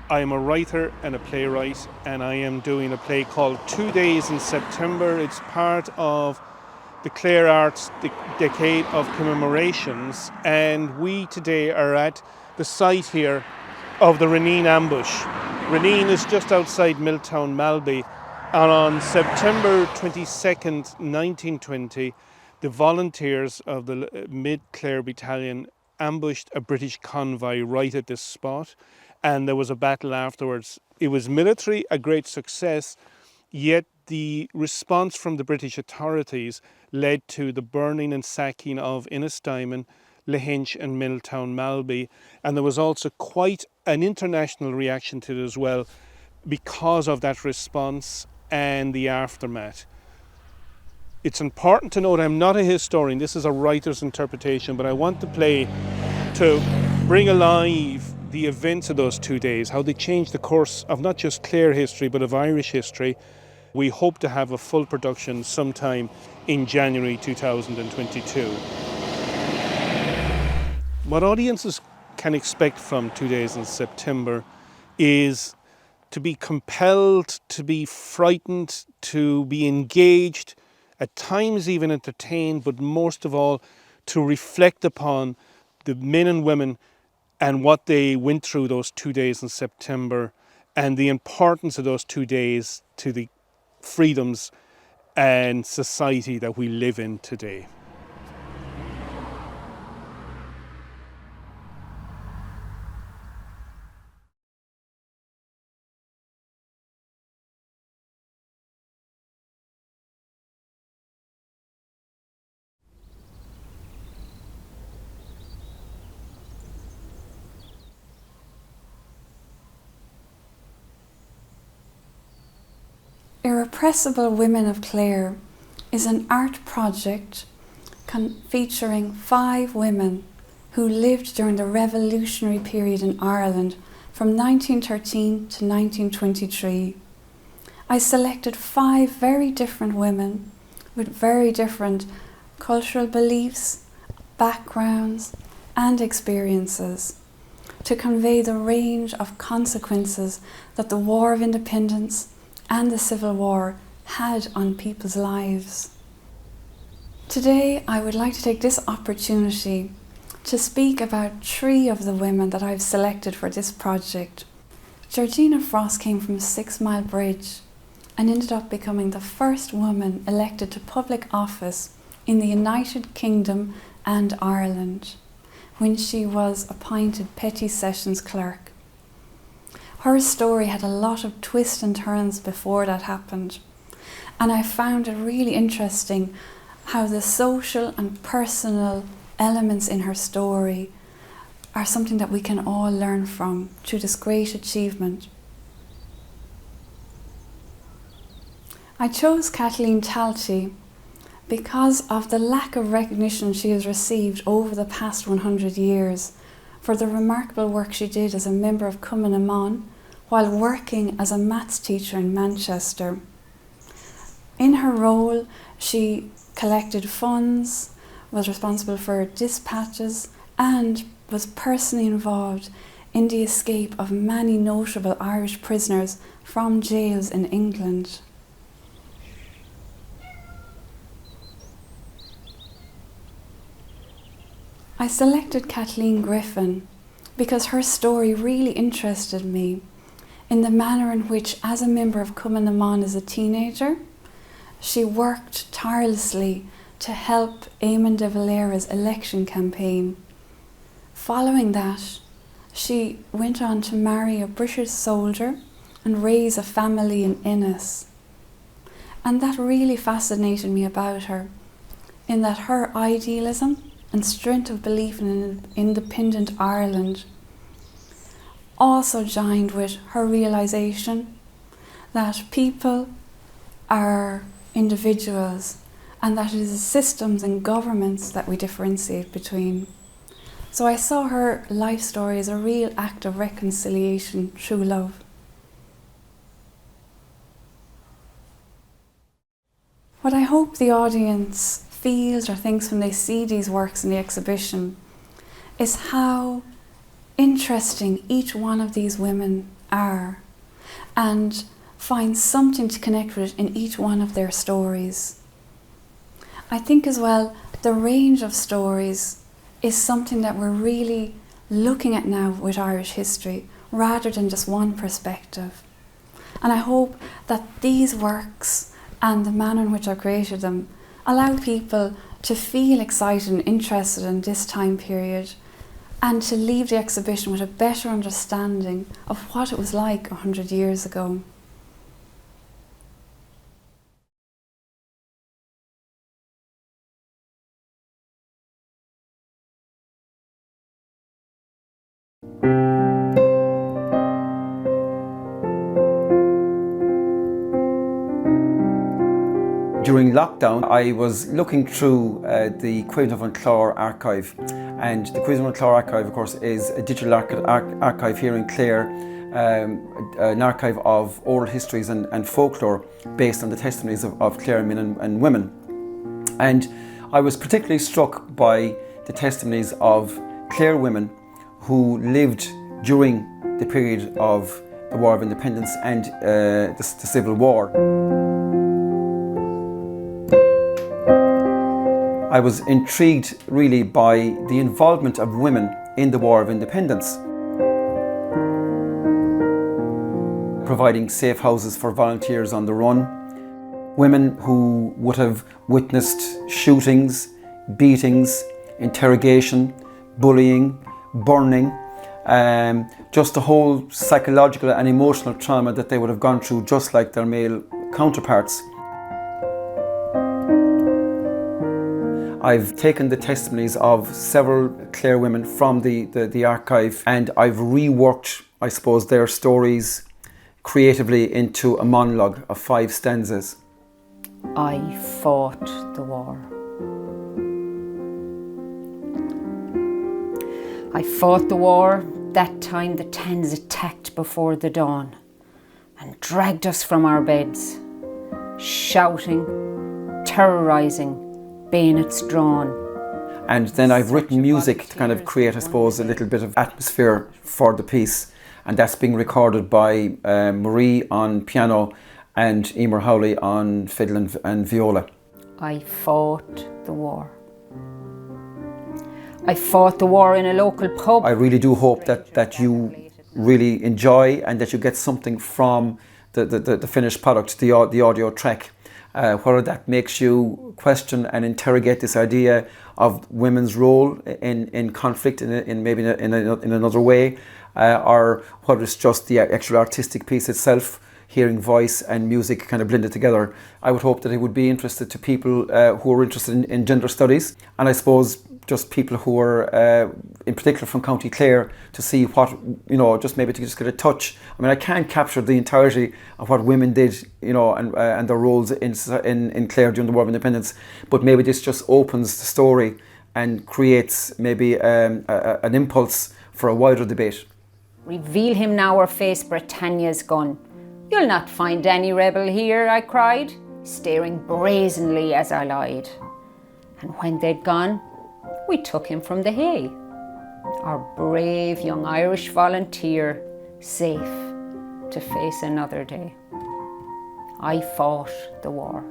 I am a writer and a playwright, and I am doing a play called 2 Days in September. It's part of the Clare Arts Decade of Commemorations, and we today are at the site here of the Reneen ambush. Reneen is just outside Milltown, Malby, and on September 22nd, 1920, the volunteers of the Mid-Clare Battalion ambushed a British convoy right at this spot, and there was a battle afterwards. It was military, a great success, yet the response from the British authorities led to the burning and sacking of Innisdiamond, Lahinch and Milltown, Malby, and there was also quite an international reaction to it as well because of that response and the aftermath. It's important to note I'm not a historian, this is a writer's interpretation, but I want the play to bring alive the events of those 2 days, how they changed the course of not just Clare history but of Irish history. We hope to have a full production sometime in January 2022. What audiences can expect from 2 days in September is to be compelled, to be frightened, to be engaged, at times even entertained, but most of all to reflect upon the men and women and what they went through those 2 days in September and the importance of those 2 days to the freedoms and society that we live in today. Irrepressible Women of Clare is an art project featuring 5 women who lived during the revolutionary period in Ireland from 1913 to 1923. I selected 5 very different women with very different cultural beliefs, backgrounds and experiences to convey the range of consequences that the War of Independence and the Civil War had on people's lives. Today I would like to take this opportunity to speak about 3 of the women that I've selected for this project. Georgina Frost came from 6 Mile Bridge and ended up becoming the first woman elected to public office in the United Kingdom and Ireland when she was appointed Petty Sessions Clerk. Her story had a lot of twists and turns before that happened, and I found it really interesting how the social and personal elements in her story are something that we can all learn from through this great achievement. I chose Kathleen Talty because of the lack of recognition she has received over the past 100 years for the remarkable work she did as a member of Connole while working as a maths teacher in Manchester. In her role, she collected funds, was responsible for dispatches, and was personally involved in the escape of many notable Irish prisoners from jails in England. I selected Kathleen Griffin because her story really interested me in the manner in which, as a member of Connole as a teenager, she worked tirelessly to help Eamon de Valera's election campaign. Following that, she went on to marry a British soldier and raise a family in Ennis. And that really fascinated me about her, in that her idealism and strength of belief in an independent Ireland also joined with her realisation that people are individuals and that it is systems and governments that we differentiate between. So I saw her life story as a real act of reconciliation through love. What I hope the audience feels or thinks when they see these works in the exhibition is how interesting each one of these women are, and find something to connect with in each one of their stories. I think as well, the range of stories is something that we're really looking at now with Irish history, rather than just one perspective. And I hope that these works and the manner in which I've created them allow people to feel excited and interested in this time period, and to leave the exhibition with a better understanding of what it was like 100 years ago. During lockdown, I was looking through the Women of Clare archive, and the Women of Clare archive, of course, is a digital archive here in Clare, an archive of oral histories and folklore based on the testimonies of Clare men and women. And I was particularly struck by the testimonies of Clare women who lived during the period of the War of Independence and the Civil War. I was intrigued really by the involvement of women in the War of Independence, providing safe houses for volunteers on the run, women who would have witnessed shootings, beatings, interrogation, bullying, burning, just the whole psychological and emotional trauma that they would have gone through, just like their male counterparts. I've taken the testimonies of several Clare women from the archive, and I've reworked, I suppose, their stories creatively into a monologue of 5 stanzas. I fought the war. I fought the war that time the Thames attacked before the dawn and dragged us from our beds, shouting, terrorising, bayonets drawn. And then I've written music to kind of create, I suppose, a little bit of atmosphere for the piece, and that's being recorded by Marie on piano and Emer Howley on fiddle and viola. I fought the war. I fought the war in a local pub. I really do hope that you really enjoy and that you get something from the finished product, the audio track. Whether that makes you question and interrogate this idea of women's role in conflict in maybe in another way, or whether it's just the actual artistic piece itself, hearing voice and music kind of blended together. I would hope that it would be interested to people who are interested in gender studies, and I suppose just people who are in particular from County Clare, to see what, just maybe to just get a touch. I mean, I can't capture the entirety of what women did, and their roles in Clare during the War of Independence, but maybe this just opens the story and creates maybe an impulse for a wider debate. Reveal him now or face Britannia's gun. You'll not find any rebel here, I cried, staring brazenly as I lied. And when they'd gone, we took him from the hay, our brave young Irish volunteer, safe to face another day. I fought the war.